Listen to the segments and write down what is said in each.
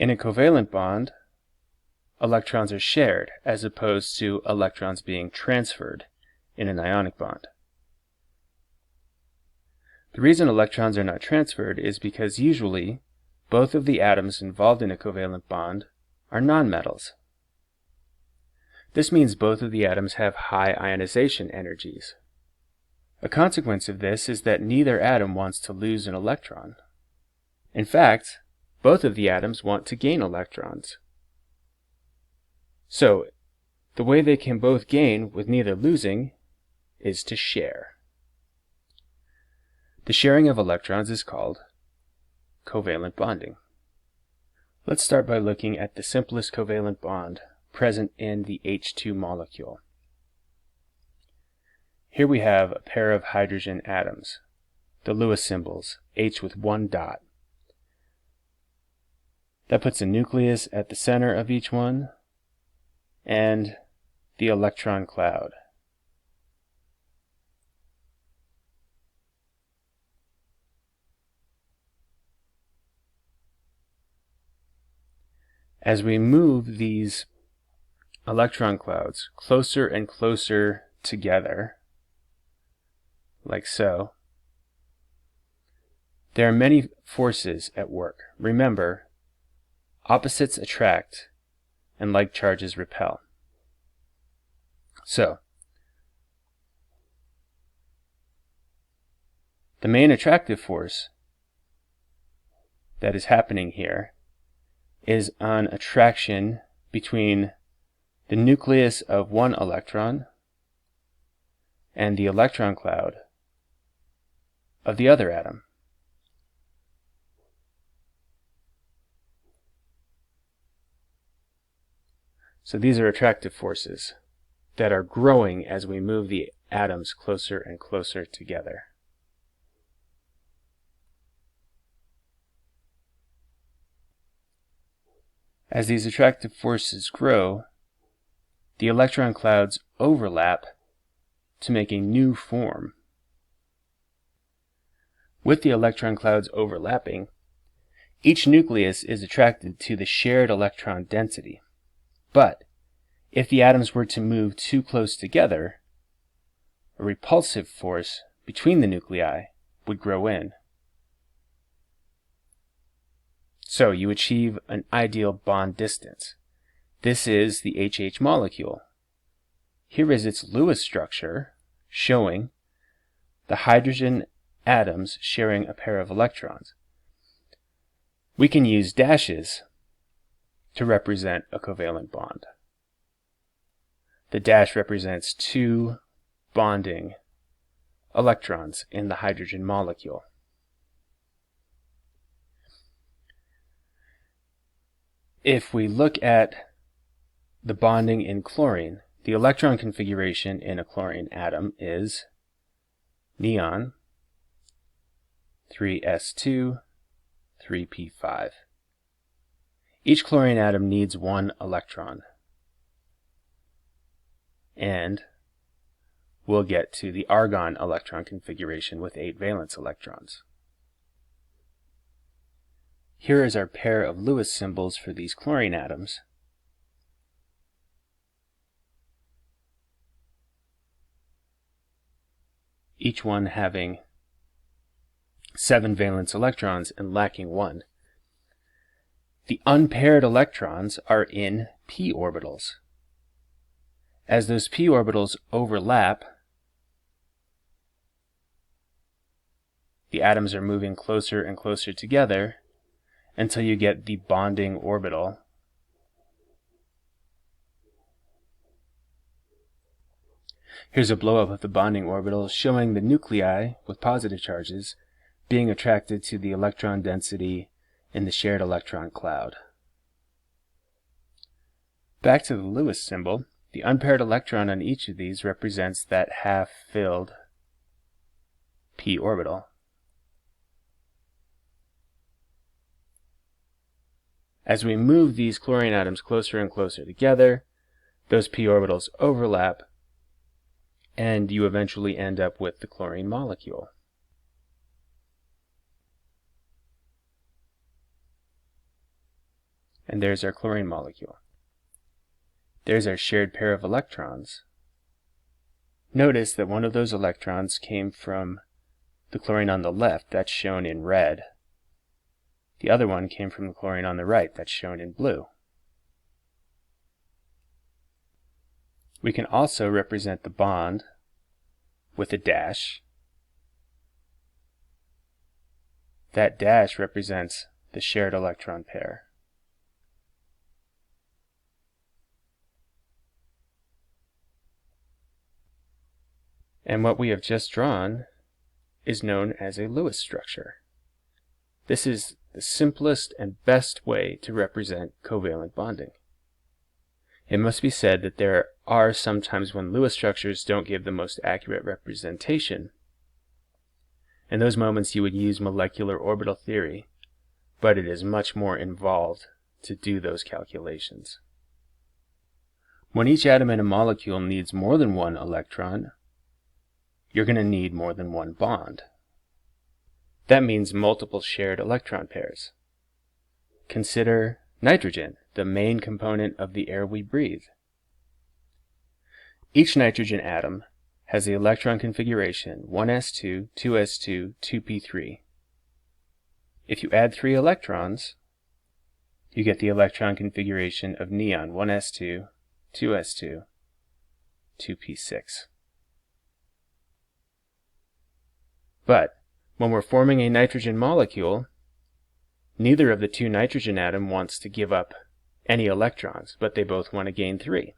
In a covalent bond, electrons are shared as opposed to electrons being transferred in an ionic bond. The reason electrons are not transferred is because usually both of the atoms involved in a covalent bond are nonmetals. This means both of the atoms have high ionization energies. A consequence of this is that neither atom wants to lose an electron. In fact, both of the atoms want to gain electrons. So, the way they can both gain with neither losing is to share. The sharing of electrons is called covalent bonding. Let's start by looking at the simplest covalent bond present in the H2 molecule. Here we have a pair of hydrogen atoms, the Lewis symbols, H with one dot. That puts a nucleus at the center of each one and the electron cloud. As we move these electron clouds closer and closer together, like so, there are many forces at work. Remember, opposites attract and like charges repel. So, the main attractive force that is happening here is an attraction between the nucleus of one electron and the electron cloud of the other atom. So these are attractive forces that are growing as we move the atoms closer and closer together. As these attractive forces grow, the electron clouds overlap to make a new form. With the electron clouds overlapping, each nucleus is attracted to the shared electron density. But if the atoms were to move too close together, a repulsive force between the nuclei would grow in. So you achieve an ideal bond distance. This is the HH molecule. Here is its Lewis structure, showing the hydrogen atoms sharing a pair of electrons. We can use dashes to represent a covalent bond. The dash represents two bonding electrons in the hydrogen molecule. If we look at the bonding in chlorine, the electron configuration in a chlorine atom is neon, 3s2, 3p5. Each chlorine atom needs one electron. And we'll get to the argon electron configuration with 8 valence electrons. Here is our pair of Lewis symbols for these chlorine atoms. Each one having 7 valence electrons and lacking 1. The unpaired electrons are in p orbitals. As those p orbitals overlap, the atoms are moving closer and closer together until you get the bonding orbital. Here's a blow-up of the bonding orbital showing the nuclei with positive charges being attracted to the electron density in the shared electron cloud. Back to the Lewis symbol, the unpaired electron on each of these represents that half-filled p orbital. As we move these chlorine atoms closer and closer together, those p orbitals overlap, and you eventually end up with the chlorine molecule. and there's our chlorine molecule. There's our shared pair of electrons. Notice that one of those electrons came from the chlorine on the left, that's shown in red. The other one came from the chlorine on the right, that's shown in blue. We can also represent the bond with a dash. That dash represents the shared electron pair. And what we have just drawn is known as a Lewis structure. This is the simplest and best way to represent covalent bonding. It must be said that there are some times when Lewis structures don't give the most accurate representation. In those moments you would use molecular orbital theory, but it is much more involved to do those calculations. When each atom in a molecule needs more than one electron, you're going to need more than one bond. That means multiple shared electron pairs. Consider nitrogen, the main component of the air we breathe. Each nitrogen atom has the electron configuration 1s2, 2s2, 2p3. If you add 3 electrons, you get the electron configuration of neon 1s2, 2s2, 2p6. But when we're forming a nitrogen molecule, neither of the two nitrogen atoms wants to give up any electrons, but they both want to gain 3.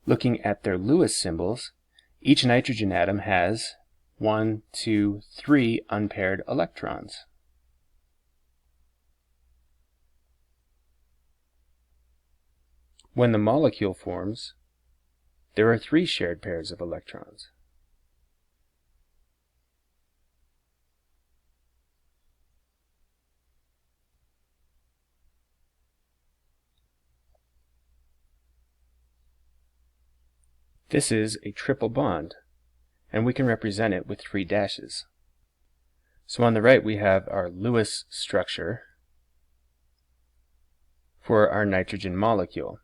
Looking at their Lewis symbols, each nitrogen atom has 1, 2, 3 unpaired electrons. When the molecule forms, there are 3 shared pairs of electrons. This is a triple bond, and we can represent it with 3 dashes. So on the right we have our Lewis structure for our nitrogen molecule.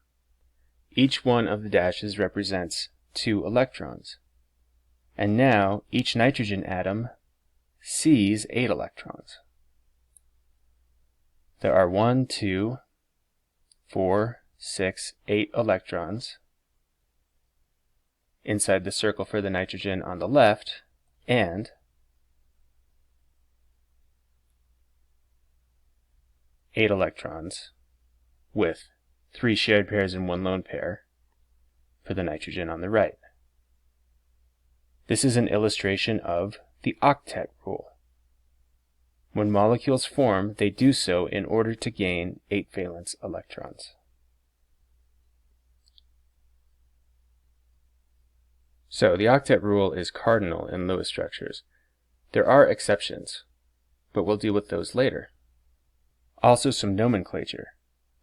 Each one of the dashes represents 2 electrons. And now each nitrogen atom sees 8 electrons. There are 1, 2, 4, 6, 8 electrons inside the circle for the nitrogen on the left, and eight electrons with 3 shared pairs and 1 lone pair for the nitrogen on the right. This is an illustration of the octet rule. When molecules form, they do so in order to gain 8 valence electrons. So the octet rule is cardinal in Lewis structures. There are exceptions, but we'll deal with those later. Also some nomenclature.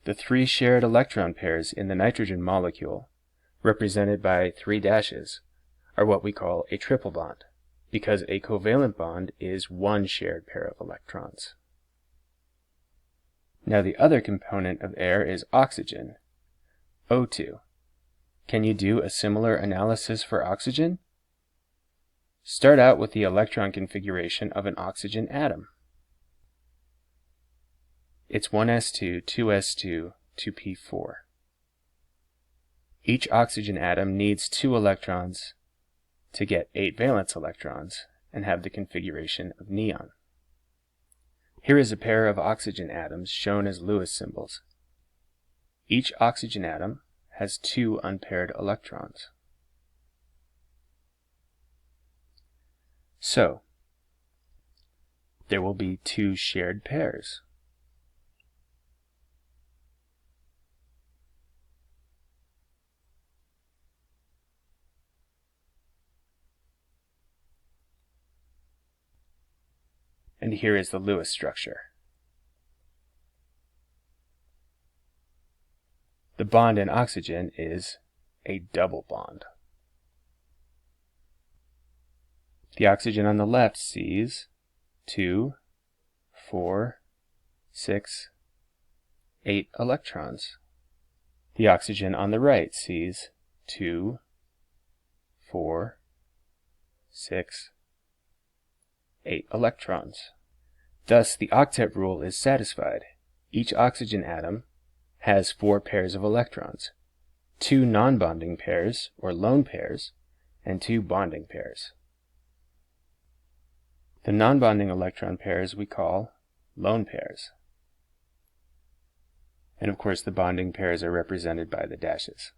The 3 shared electron pairs in the nitrogen molecule, represented by 3 dashes, are what we call a triple bond, because a covalent bond is 1 shared pair of electrons. Now the other component of air is oxygen, O2. Can you do a similar analysis for oxygen? Start out with the electron configuration of an oxygen atom. It's 1s2, 2s2, 2p4. Each oxygen atom needs 2 electrons to get 8 valence electrons and have the configuration of neon. Here is a pair of oxygen atoms shown as Lewis symbols. Each oxygen atom has 2 unpaired electrons. So, there will be 2 shared pairs. And here is the Lewis structure. The bond in oxygen is a double bond. The oxygen on the left sees 2, 4, 6, 8 electrons. The oxygen on the right sees 2, 4, 6, 8 electrons. Thus, the octet rule is satisfied. Each oxygen atom has 4 pairs of electrons, 2 non-bonding pairs, or lone pairs, and 2 bonding pairs. The non-bonding electron pairs we call lone pairs. And of course the bonding pairs are represented by the dashes.